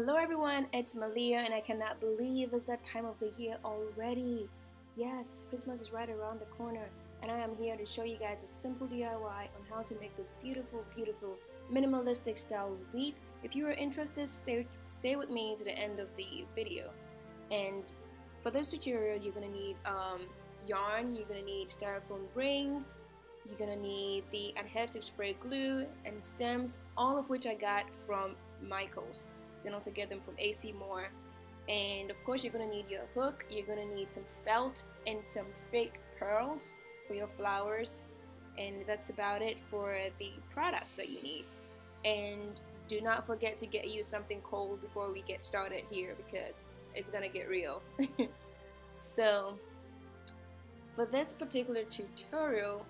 Hello everyone, it's Malia and I cannot believe it's that time of the year already. Yes, Christmas is right around the corner and I am here to show you guys a simple DIY on how to make this beautiful minimalistic style wreath. If you are interested, stay with me to the end of the video. And for this tutorial you're going to need yarn, you're going to need styrofoam ring, you're going to need the adhesive spray glue and stems, all of which I got from Michael's. You can also get them from AC Moore. And of course you're going to need your hook, you're going to need some felt and some fake pearls for your flowers, and that's about it for the products that you need. And do not forget to get you something cold before we get started here because it's going to get real. So for this particular tutorial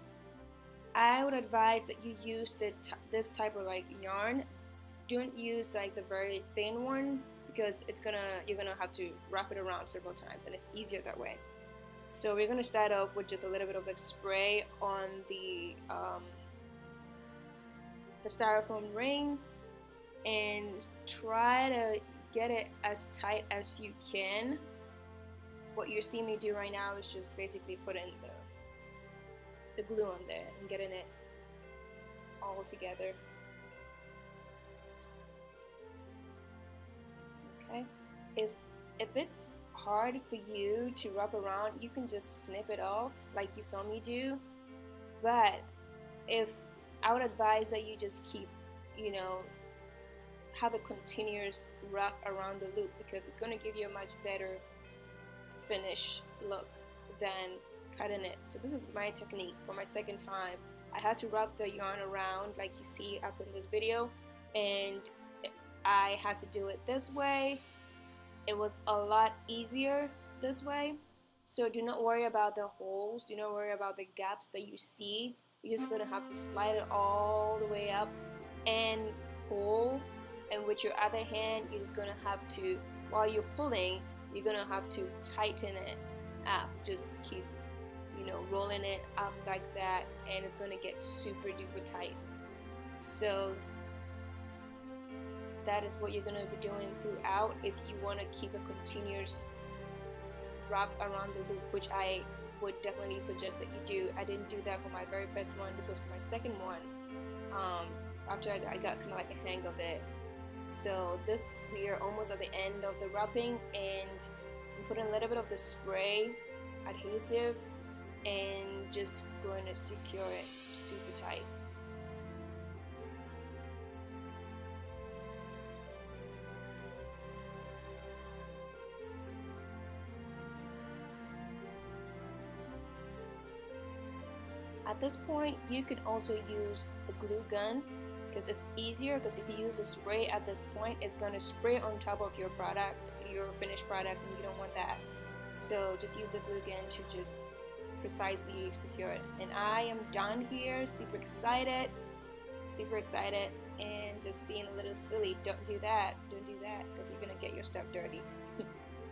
I would advise that you use this type of yarn. Don't use the very thin one because you're gonna have to wrap it around several times and it's easier that way. So we're gonna start off with just a little bit of spray on the styrofoam ring and try to get it as tight as you can. What you see me do right now is just basically putting the glue on there and getting it all together. Okay, if it's hard for you to wrap around, you can just snip it off like you saw me do. But I would advise that you just keep, have a continuous wrap around the loop because it's going to give you a much better finish look than cutting it. So this is my technique for my second time. I had to wrap the yarn around like you see up in this video, and I had to do it this way. It was a lot easier this way. So do not worry about the holes, do not worry about the gaps that you see. You're just gonna have to slide it all the way up and pull, and with your other hand you're just gonna have to, while you're pulling, you're gonna have to tighten it up. Just keep rolling it up like that and it's gonna get super duper tight. So that is what you're gonna be doing throughout if you want to keep a continuous wrap around the loop, which I would definitely suggest that you do. I didn't do that for my very first one. This was for my second one, after I got kind of like a hang of it. So we are almost at the end of the wrapping, and I'm putting a little bit of the spray adhesive and just going to secure it super tight. At this point you could also use a glue gun because it's easier, because if you use a spray at this point it's going to spray on top of your product, your finished product, and you don't want that. So just use the glue gun to just precisely secure it. And I am done here, super excited, and just being a little silly. Don't do that because you're gonna get your stuff dirty.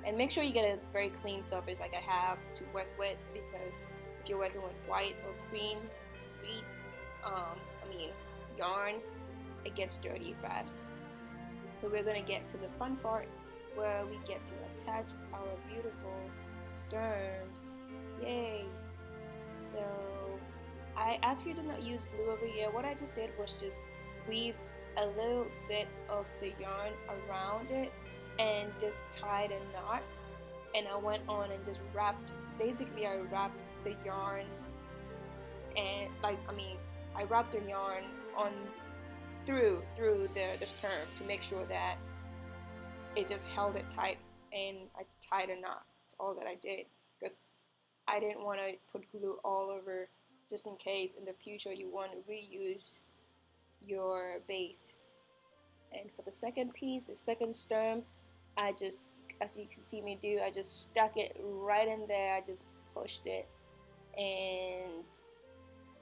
And make sure you get a very clean surface like I have to work with, because if you're working with white or cream wreath, yarn, it gets dirty fast. So we're gonna get to the fun part where we get to attach our beautiful stems. Yay! So I actually did not use glue over here. What I just did was just weave a little bit of the yarn around it and just tied a knot, and I went on and just wrapped, basically I wrapped the yarn, and I wrapped the yarn on through the stem to make sure that it just held it tight, and I tied a knot. That's all that I did because I didn't want to put glue all over, just in case in the future you want to reuse your base. And for the second piece, the second stem, I just, as you can see me do, I just stuck it right in there. I just pushed it and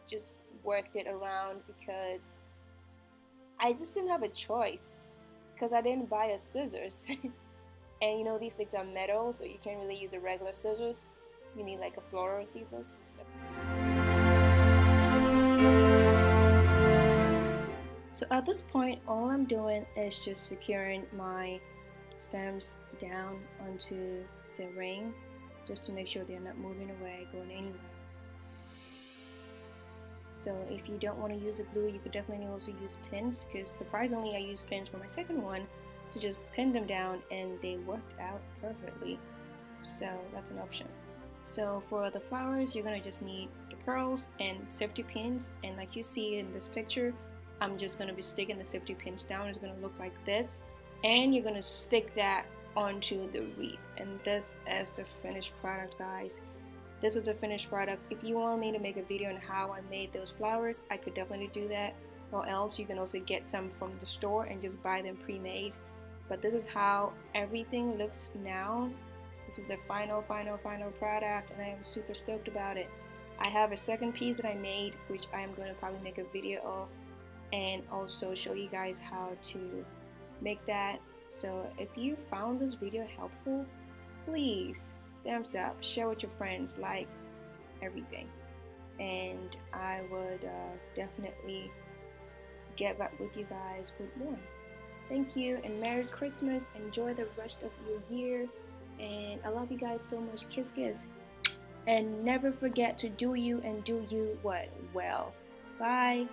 just worked it around because I just didn't have a choice, because I didn't buy a scissors. And these things are metal, so you can't really use a regular scissors. You need like a floral scissors. So at this point, all I'm doing is just securing my stems down onto the ring just to make sure they're not moving away, going anywhere. So if you don't want to use the glue, you could definitely also use pins, because surprisingly I used pins for my second one to just pin them down and they worked out perfectly. So that's an option. So for the flowers, you're going to just need the pearls and safety pins, and like you see in this picture, I'm just going to be sticking the safety pins down. It's going to look like this, and you're going to stick that onto the wreath, and this is the finished product, guys. This is the finished product. If you want me to make a video on how I made those flowers, I could definitely do that, or else you can also get some from the store and just buy them pre-made. But this is how everything looks now. This is the final product, and I am super stoked about it. I have a second piece that I made, which I am going to probably make a video of, and also show you guys how to make that. So if you found this video helpful, please thumbs up, share with your friends, like everything, and I would definitely get back with you guys with more. Thank you, and Merry Christmas. Enjoy the rest of your year, and I love you guys so much. Kiss kiss, and never forget to do you and do you what? Well. Bye.